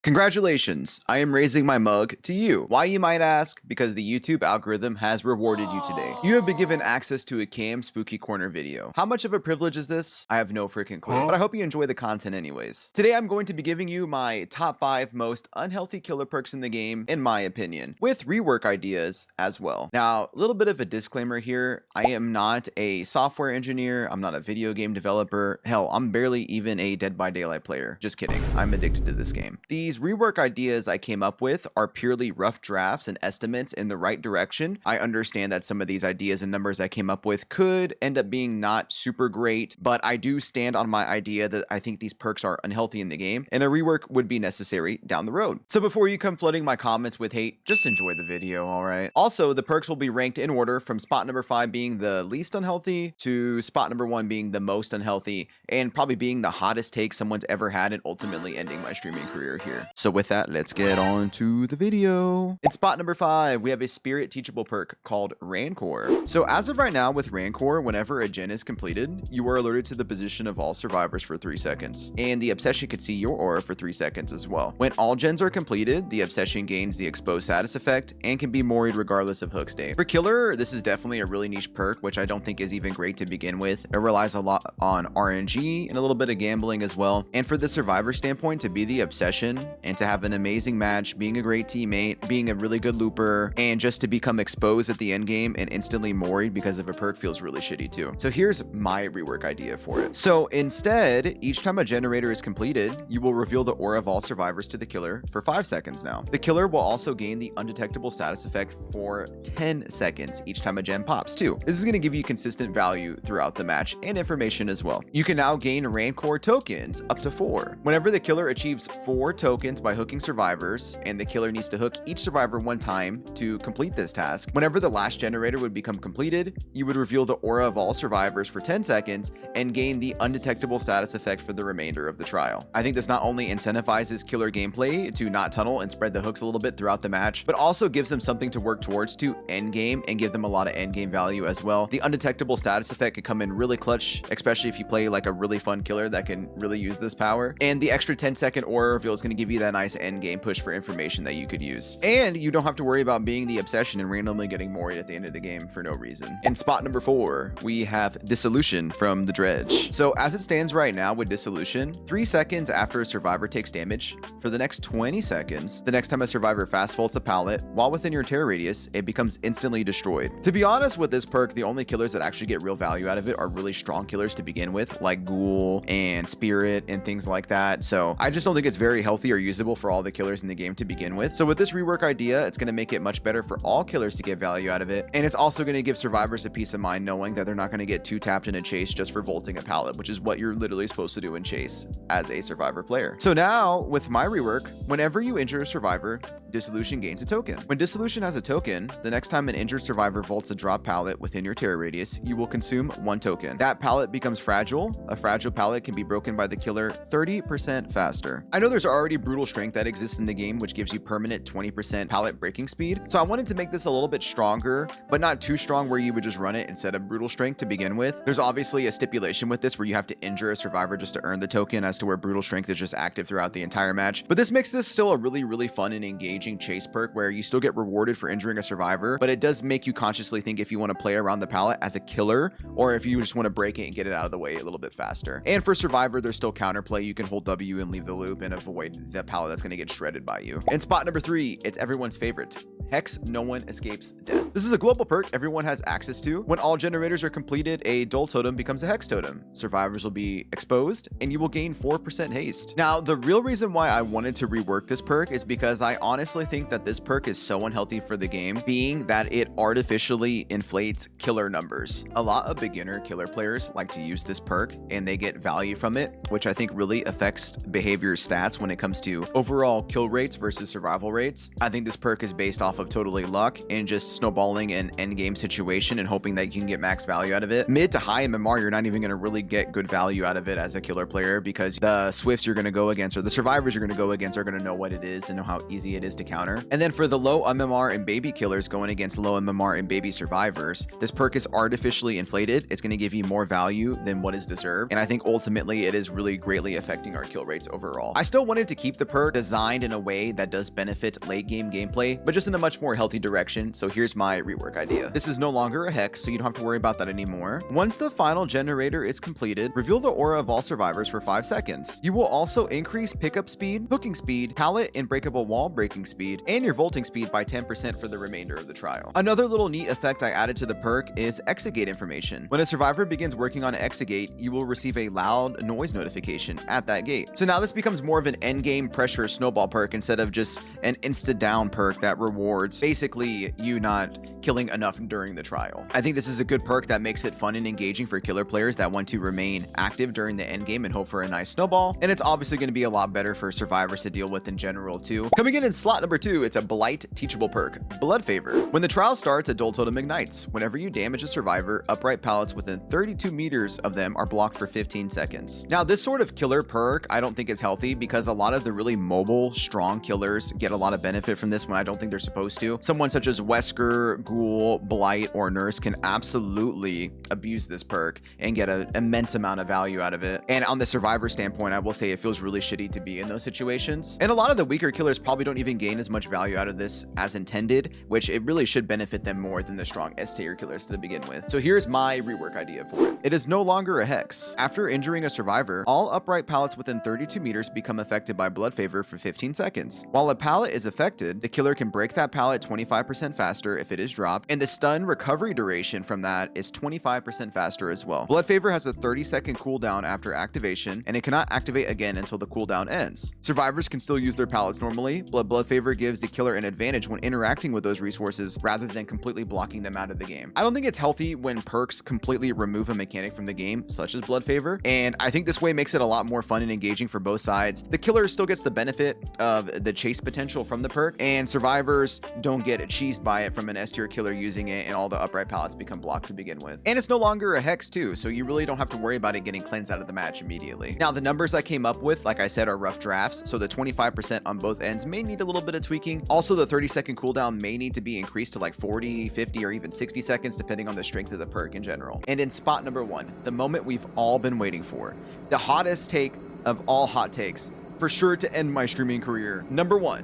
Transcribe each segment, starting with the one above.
Congratulations, I am raising my mug to you. Why, you might ask? Because the YouTube algorithm has rewarded you today. You have been given access to a Cam Spooky Corner video. How much of a privilege is this? I have no freaking clue, but I hope you enjoy the content anyways. Today I'm going to be giving you my top 5 most unhealthy killer perks in the game, in my opinion, with rework ideas as well. Now, a little bit of a disclaimer here. I am not a software engineer. I'm not a video game developer. Hell, I'm barely even a Dead by Daylight player. Just kidding. I'm addicted to this game. These rework ideas I came up with are purely rough drafts and estimates in the right direction. I understand that some of these ideas and numbers I came up with could end up being not super great, but I do stand on my idea that I think these perks are unhealthy in the game and a rework would be necessary down the road. So before you come flooding my comments with hate, just enjoy the video, alright? Also, the perks will be ranked in order from spot number 5 being the least unhealthy to spot number 1 being the most unhealthy and probably being the hottest take someone's ever had and ultimately ending my streaming career here. So with that, let's get on to the video. In spot number 5, we have a spirit teachable perk called Rancor. So as of right now with Rancor, whenever a gen is completed, you are alerted to the position of all survivors for 3 seconds. And the obsession could see your aura for 3 seconds as well. When all gens are completed, the obsession gains the exposed status effect and can be moried regardless of hook state. For killer, this is definitely a really niche perk, which I don't think is even great to begin with. It relies a lot on RNG and a little bit of gambling as well. And for the survivor standpoint, to be the obsession and to have an amazing match, being a great teammate, being a really good looper, and just to become exposed at the end game and instantly moried because of a perk feels really shitty too. So here's my rework idea for it. So instead, each time a generator is completed, you will reveal the aura of all survivors to the killer for 5 seconds now. The killer will also gain the undetectable status effect for 10 seconds each time a gen pops too. This is going to give you consistent value throughout the match and information as well. You can now gain Rancor tokens up to 4. Whenever the killer achieves 4 tokens by hooking survivors, and the killer needs to hook each survivor 1 time to complete this task, whenever the last generator would become completed, you would reveal the aura of all survivors for 10 seconds and gain the undetectable status effect for the remainder of the trial. I think this not only incentivizes killer gameplay to not tunnel and spread the hooks a little bit throughout the match, but also gives them something to work towards to end game and give them a lot of end game value as well. The undetectable status effect can come in really clutch, especially if you play like a really fun killer that can really use this power. And the extra 10-second aura reveal is going to give you that nice end game push for information that you could use. And you don't have to worry about being the obsession and randomly getting moried at the end of the game for no reason. In spot number 4, we have Dissolution from the Dredge. So as it stands right now with Dissolution, 3 seconds after a survivor takes damage, for the next 20 seconds, the next time a survivor fast vaults a pallet, while within your terror radius, it becomes instantly destroyed. To be honest with this perk, the only killers that actually get real value out of it are really strong killers to begin with, like Ghoul and Spirit and things like that. So I just don't think it's very healthy or usable for all the killers in the game to begin with. So with this rework idea, it's going to make it much better for all killers to get value out of it. And it's also going to give survivors a peace of mind knowing that they're not going to get too tapped in a chase just for vaulting a pallet, which is what you're literally supposed to do in chase as a survivor player. So now with my rework, whenever you injure a survivor, Dissolution gains a token. When Dissolution has a token, the next time an injured survivor vaults a drop pallet within your terror radius, you will consume 1 token. That pallet becomes fragile. A fragile pallet can be broken by the killer 30% faster. I know there's already brutal strength that exists in the game, which gives you permanent 20% pallet breaking speed. So I wanted to make this a little bit stronger, but not too strong where you would just run it instead of brutal strength to begin with. There's obviously a stipulation with this where you have to injure a survivor just to earn the token, as to where brutal strength is just active throughout the entire match. But this makes this still a really fun and engaging chase perk where you still get rewarded for injuring a survivor, but it does make you consciously think if you want to play around the pallet as a killer or if you just want to break it and get it out of the way a little bit faster. And for survivor, there's still counterplay. You can hold W and leave the loop and avoid that pallet that's going to get shredded by you. In spot number 3, it's everyone's favorite. Hex, no one escapes death. This is a global perk everyone has access to. When all generators are completed, a dull totem becomes a hex totem. Survivors will be exposed and you will gain 4% haste. Now, the real reason why I wanted to rework this perk is because I honestly think that this perk is so unhealthy for the game, being that it artificially inflates killer numbers. A lot of beginner killer players like to use this perk and they get value from it, which I think really affects behavior stats when it comes to overall kill rates versus survival rates. I think this perk is based off off of totally luck and just snowballing an endgame situation and hoping that you can get max value out of it. Mid to high MMR, you're not even going to really get good value out of it as a killer player because the Swifts you're going to go against or the survivors you're going to go against are going to know what it is and know how easy it is to counter. And then for the low MMR and baby killers going against low MMR and baby survivors, this perk is artificially inflated. It's going to give you more value than what is deserved. And I think ultimately it is really greatly affecting our kill rates overall. I still wanted to keep the perk designed in a way that does benefit late game gameplay, but just in a much more healthy direction. So here's my rework idea. This is no longer a hex, so you don't have to worry about that anymore. Once the final generator is completed, reveal the aura of all survivors for 5 seconds. You will also increase pickup speed, hooking speed, pallet and breakable wall breaking speed, and your vaulting speed by 10% for the remainder of the trial. Another little neat effect I added to the perk is exit information. When a survivor begins working on exit gate, you will receive a loud noise notification at that gate. So now this becomes more of an endgame pressure snowball perk instead of just an insta down perk that rewards basically you not killing enough during the trial. I think this is a good perk that makes it fun and engaging for killer players that want to remain active during the end game and hope for a nice snowball. And it's obviously going to be a lot better for survivors to deal with in general too. Coming in slot number 2, it's a blight teachable perk, Blood Favor. When the trial starts, a dull totem ignites. Whenever you damage a survivor, upright pallets within 32 meters of them are blocked for 15 seconds. Now this sort of killer perk I don't think is healthy because a lot of the really mobile strong killers get a lot of benefit from this when I don't think they're supposed to. Someone such as Wesker, Ghoul, Blight, or Nurse can absolutely abuse this perk and get an immense amount of value out of it. And on the survivor standpoint, I will say it feels really shitty to be in those situations. And a lot of the weaker killers probably don't even gain as much value out of this as intended, which it really should benefit them more than the strong S tier killers to begin with. So here's my rework idea for it. It is no longer a hex. After injuring a survivor, all upright pallets within 32 meters become affected by Blood Favor for 15 seconds. While a pallet is affected, the killer can break that pallet 25% faster if it is dropped, and the stun recovery duration from that is 25% faster as well. Blood Favor has a 30-second cooldown after activation, and it cannot activate again until the cooldown ends. Survivors can still use their pallets normally, but Blood Favor gives the killer an advantage when interacting with those resources rather than completely blocking them out of the game. I don't think it's healthy when perks completely remove a mechanic from the game, such as Blood Favor, and I think this way makes it a lot more fun and engaging for both sides. The killer still gets the benefit of the chase potential from the perk, and survivors don't get cheesed by it from an S tier killer using it and all the upright pallets become blocked to begin with. And it's no longer a hex too, so you really don't have to worry about it getting cleansed out of the match immediately. Now the numbers I came up with, like I said, are rough drafts, so the 25% on both ends may need a little bit of tweaking. Also, the 30-second cooldown may need to be increased to like 40, 50, or even 60 seconds depending on the strength of the perk in general. And in spot number 1, the moment we've all been waiting for, the hottest take of all hot takes, for sure to end my streaming career. Number 1,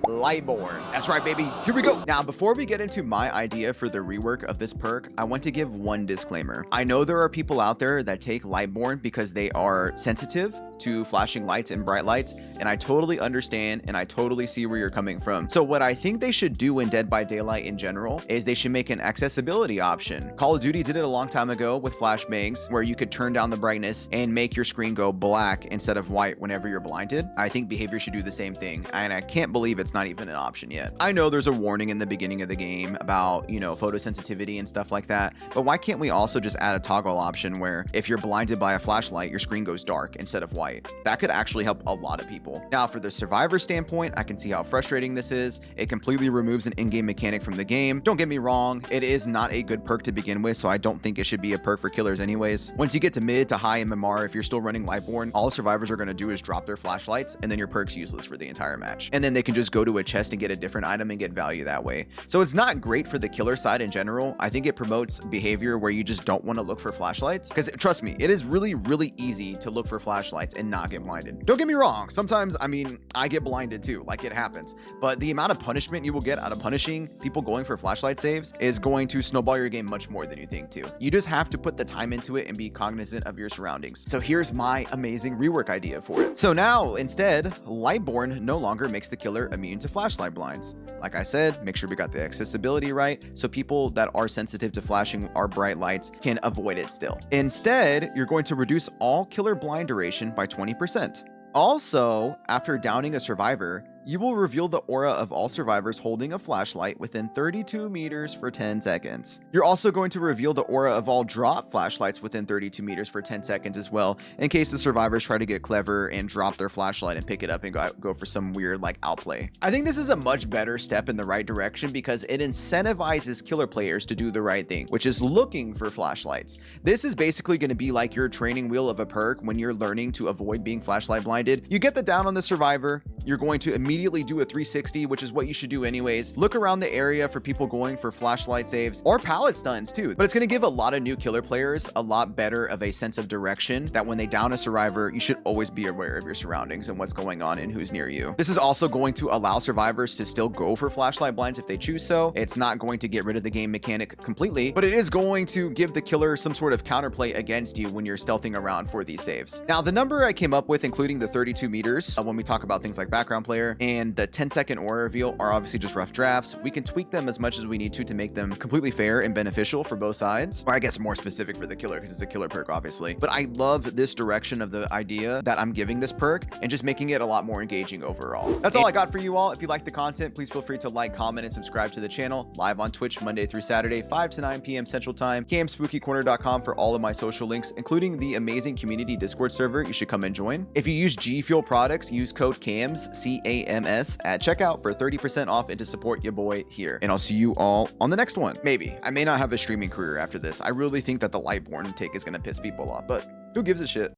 Lightborn. That's right, baby. Here we go. Now, before we get into my idea for the rework of this perk, I want to give one disclaimer. I know there are people out there that take Lightborn because they are sensitive to flashing lights and bright lights, and I totally understand and I totally see where you're coming from. So what I think they should do in Dead by Daylight in general is they should make an accessibility option. Call of Duty did it a long time ago with flashbangs where you could turn down the brightness and make your screen go black instead of white whenever you're blinded. I think behavior should do the same thing, and I can't believe it's not even an option yet. I know there's a warning in the beginning of the game about, you know, photosensitivity and stuff like that, but why can't we also just add a toggle option where if you're blinded by a flashlight, your screen goes dark instead of white? That could actually help a lot of people. Now, for the survivor standpoint, I can see how frustrating this is. It completely removes an in-game mechanic from the game. Don't get me wrong, it is not a good perk to begin with, so I don't think it should be a perk for killers anyways. Once you get to mid to high MMR, if you're still running Lightborn, all survivors are going to do is drop their flashlights, and then your perk's useless for the entire match. And then they can just go to a chest and get a different item and get value that way. So it's not great for the killer side in general. I think it promotes behavior where you just don't want to look for flashlights, because trust me, it is really, really easy to look for flashlights and not get blinded. Don't get me wrong, sometimes, I mean, I get blinded too, like it happens, but the amount of punishment you will get out of punishing people going for flashlight saves is going to snowball your game much more than you think too. You just have to put the time into it and be cognizant of your surroundings. So here's my amazing rework idea for it. So now, instead, Lightborn no longer makes the killer immune to flashlight blinds. Like I said, make sure we got the accessibility right, so people that are sensitive to flashing our bright lights can avoid it still. Instead, you're going to reduce all killer blind duration by 20%. Also, after downing a survivor, you will reveal the aura of all survivors holding a flashlight within 32 meters for 10 seconds. You're also going to reveal the aura of all drop flashlights within 32 meters for 10 seconds as well, in case the survivors try to get clever and drop their flashlight and pick it up and go for some weird like outplay. I think this is a much better step in the right direction because it incentivizes killer players to do the right thing, which is looking for flashlights. This is basically going to be like your training wheel of a perk when you're learning to avoid being flashlight blinded. You get the down on the survivor, you're going to immediately do a 360, which is what you should do anyways. Look around the area for people going for flashlight saves or pallet stuns too. But it's going to give a lot of new killer players a lot better of a sense of direction that when they down a survivor, you should always be aware of your surroundings and what's going on and who's near you. This is also going to allow survivors to still go for flashlight blinds if they choose so. It's not going to get rid of the game mechanic completely, but it is going to give the killer some sort of counterplay against you when you're stealthing around for these saves. Now, the number I came up with, including the 32 meters, when we talk about things like background player and the 10-second aura reveal are obviously just rough drafts. We can tweak them as much as we need to make them completely fair and beneficial for both sides, or I guess more specific for the killer because it's a killer perk obviously. But I love this direction of the idea that I'm giving this perk and just making it a lot more engaging overall. That's all I got for you all. If you like the content, please feel free to like, comment, and subscribe to the channel. Live on Twitch Monday through Saturday, 5 to 9 p.m. Central Time. camspookycorner.com for all of my social links, including the amazing community Discord server you should come and join. If you use G Fuel products, use code CAMS, C-A-M-S, at checkout for 30% off and to support your boy here. And I'll see you all on the next one. Maybe. I may not have a streaming career after this. I really think that the Lightborn take is going to piss people off, but who gives a shit?